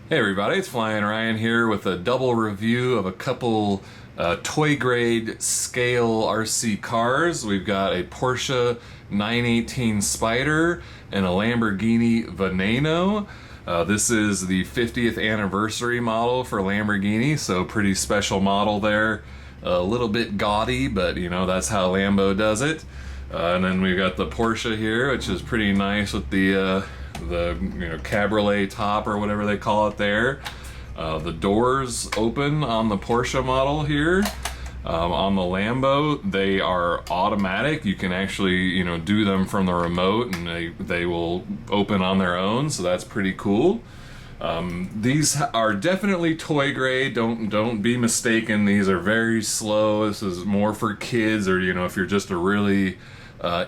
Hey everybody, it's Flyin Ryan here with a double review of a couple toy grade scale RC cars. We've got a Porsche 918 Spider and a Lamborghini Veneno. This is the 50th anniversary model for Lamborghini, so pretty special model there. A little bit gaudy, but you know, that's how Lambo does it. And then we've got the Porsche here, which is pretty nice with the cabriolet top or whatever they call it there. The doors open on the Porsche model here. On the Lambo, they are automatic. You can actually do them from the remote, and they will open on their own. So that's pretty cool. These are definitely toy grade. Don't be mistaken. These are very slow. This is more for kids, or if you're just a really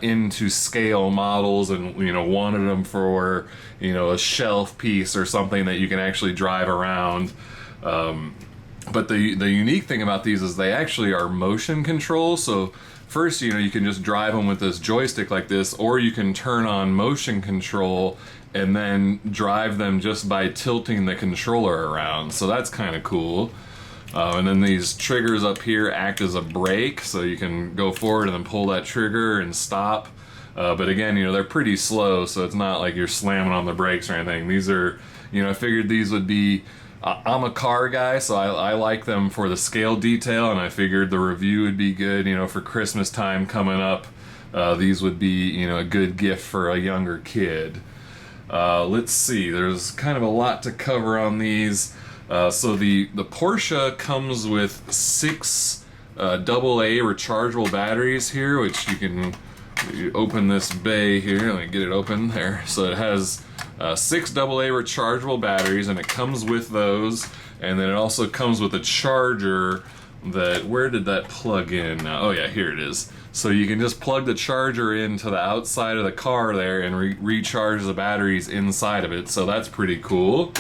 into scale models and wanted them for a shelf piece or something that you can actually drive around. But the unique thing about these is they actually are motion control. So first, you can just drive them with this joystick like this, or you can turn on motion control and then drive them just by tilting the controller around. So that's kind of cool. And then these triggers up here act as a brake, so you can go forward and then pull that trigger and stop. But again, they're pretty slow, so it's not like you're slamming on the brakes or anything. These are, I figured these would be, I'm a car guy, so I like them for the scale detail, and I figured the review would be good, for Christmas time coming up. These would be, a good gift for a younger kid. Let's see, there's kind of a lot to cover on these. So the Porsche comes with 6 AA rechargeable batteries here, which you open this bay here. Let me get it open there. So it has 6 AA rechargeable batteries, and it comes with those. And then it also comes with a charger that, where did that plug in? Oh yeah, here it is. So you can just plug the charger into the outside of the car there and recharge the batteries inside of it. So that's pretty cool.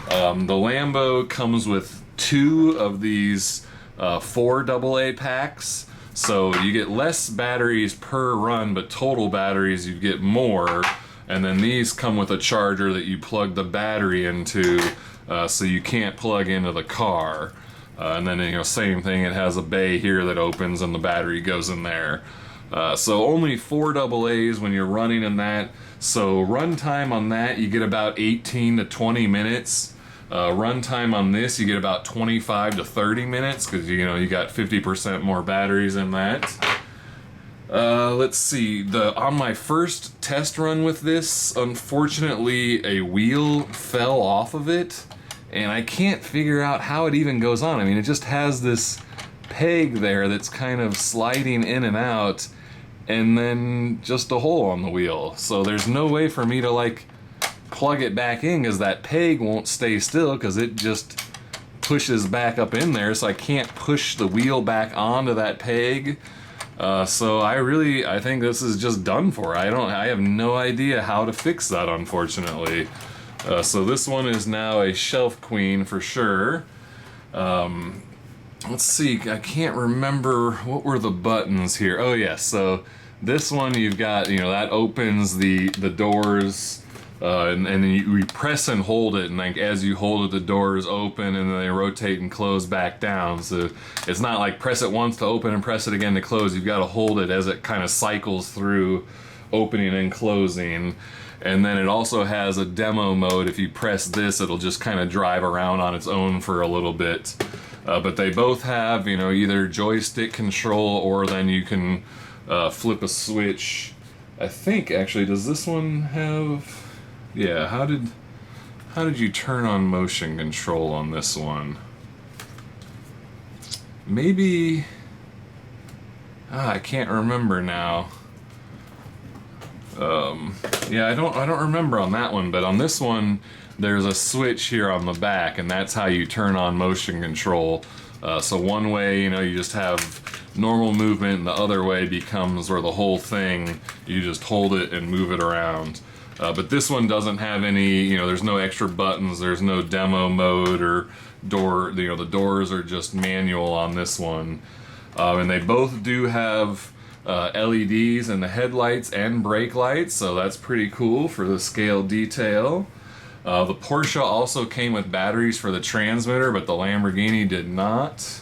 The Lambo comes with 2 of these 4 AA packs, so you get less batteries per run, but total batteries you get more. And then these come with a charger that you plug the battery into, so you can't plug into the car. And then same thing, it has a bay here that opens and the battery goes in there. So only 4 AA's when you're running in that. So runtime on that, you get about 18 to 20 minutes. Runtime on this, you get about 25 to 30 minutes, because you got 50% more batteries in that. Let's see, on my first test run with this, unfortunately a wheel fell off of it, and I can't figure out how it even goes on. I mean, it just has this peg there that's kind of sliding in and out, and then just a hole on the wheel. So there's no way for me to plug it back in, because that peg won't stay still, because it just pushes back up in there, so I can't push the wheel back onto that peg. So I think this is just done for. I have no idea how to fix that, unfortunately. So this one is now a shelf queen for sure. Let's see, I can't remember, what were the buttons here? Oh yes, so this one you've got, that opens the doors. And then you press and hold it, and as you hold it, the doors open, and then they rotate and close back down. So it's not like press it once to open and press it again to close. You've got to hold it as it kind of cycles through opening and closing. And then it also has a demo mode. If you press this, it'll just kind of drive around on its own for a little bit. But they both have, either joystick control, or then you can flip a switch. I think, actually, does this one have... Yeah, how did you turn on motion control on this one? Maybe I can't remember now. Yeah, I don't remember on that one, but on this one there's a switch here on the back, and that's how you turn on motion control. So one way, you just have normal movement, and the other way becomes where the whole thing, you just hold it and move it around. But this one doesn't have any, there's no extra buttons, there's no demo mode or door, the doors are just manual on this one. And they both do have LEDs in the headlights and brake lights, so that's pretty cool for the scale detail. The Porsche also came with batteries for the transmitter, but the Lamborghini did not.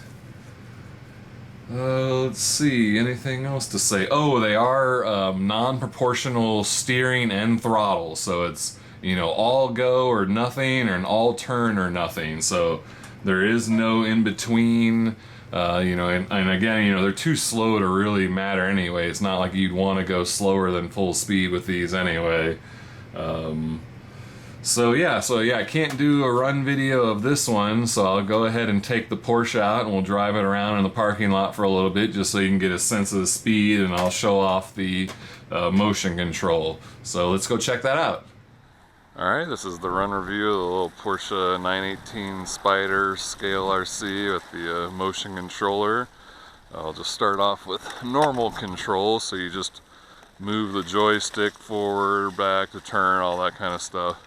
Let's see, anything else to say? Oh, they are non-proportional steering and throttle, so it's, you know, all go or nothing, or an all turn or nothing. So there is no in between. You know, and again, you know, they're too slow to really matter anyway. It's not like you'd want to go slower than full speed with these anyway. So yeah, I can't do a run video of this one, so I'll go ahead and take the Porsche out and we'll drive it around in the parking lot for a little bit just so you can get a sense of the speed, and I'll show off the motion control. So let's go check that out. Alright, this is the run review of the little Porsche 918 Spyder Scale RC with the motion controller. I'll just start off with normal control, so you just move the joystick forward, back, to turn, all that kind of stuff.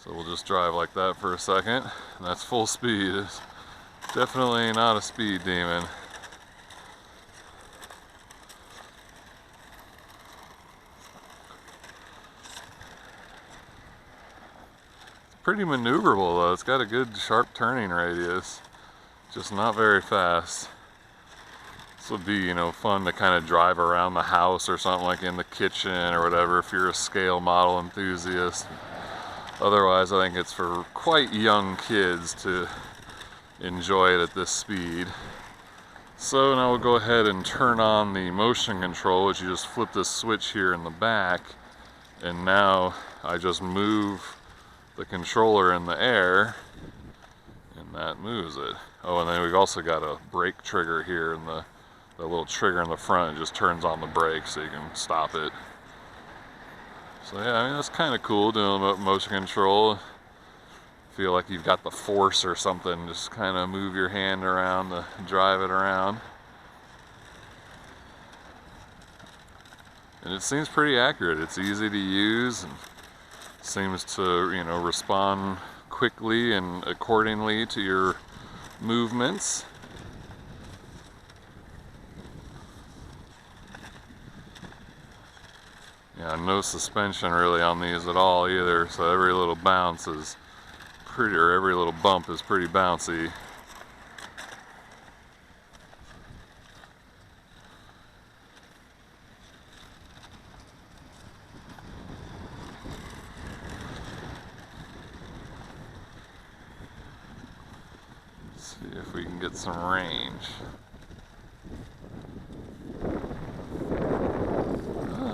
So we'll just drive like that for a second, and that's full speed. It's definitely not a speed demon. It's pretty maneuverable though. It's got a good sharp turning radius, just not very fast. This would be, you know, fun to kind of drive around the house or something, like in the kitchen or whatever, if you're a scale model enthusiast. Otherwise, I think it's for quite young kids to enjoy it at this speed. So now we'll go ahead and turn on the motion control, which you just flip this switch here in the back, and now I just move the controller in the air, and that moves it. Oh, and then we've also got a brake trigger here, and the little trigger in the front, it just turns on the brake so you can stop it. So yeah, I mean, that's kind of cool doing motion control. Feel like you've got the force or something, just kind of move your hand around to drive it around. And it seems pretty accurate. It's easy to use and seems to, you know, respond quickly and accordingly to your movements. Yeah, no suspension really on these at all either, so every little bounce is pretty, or every little bump is pretty bouncy. Let's see if we can get some range.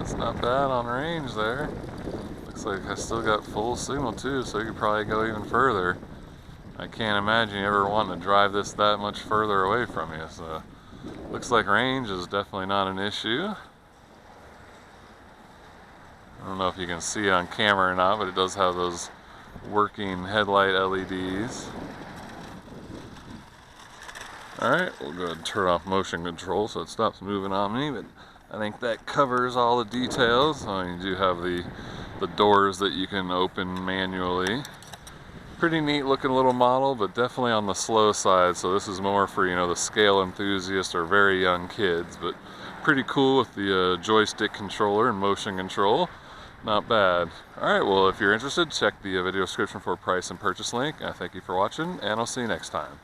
It's not bad on range there. Looks like I still got full signal too, so you could probably go even further. I can't imagine you ever wanting to drive this that much further away from you, so looks like range is definitely not an issue. I don't know if you can see it on camera or not, but it does have those working headlight LEDs. Alright, we'll go ahead and turn off motion control so it stops moving on me, but I think that covers all the details. You do have the doors that you can open manually. Pretty neat looking little model, but definitely on the slow side, so this is more for, you know, the scale enthusiast or very young kids, but pretty cool with the joystick controller and motion control. Not bad. Alright, well, if you're interested, check the video description for a price and purchase link. Thank you for watching, and I'll see you next time.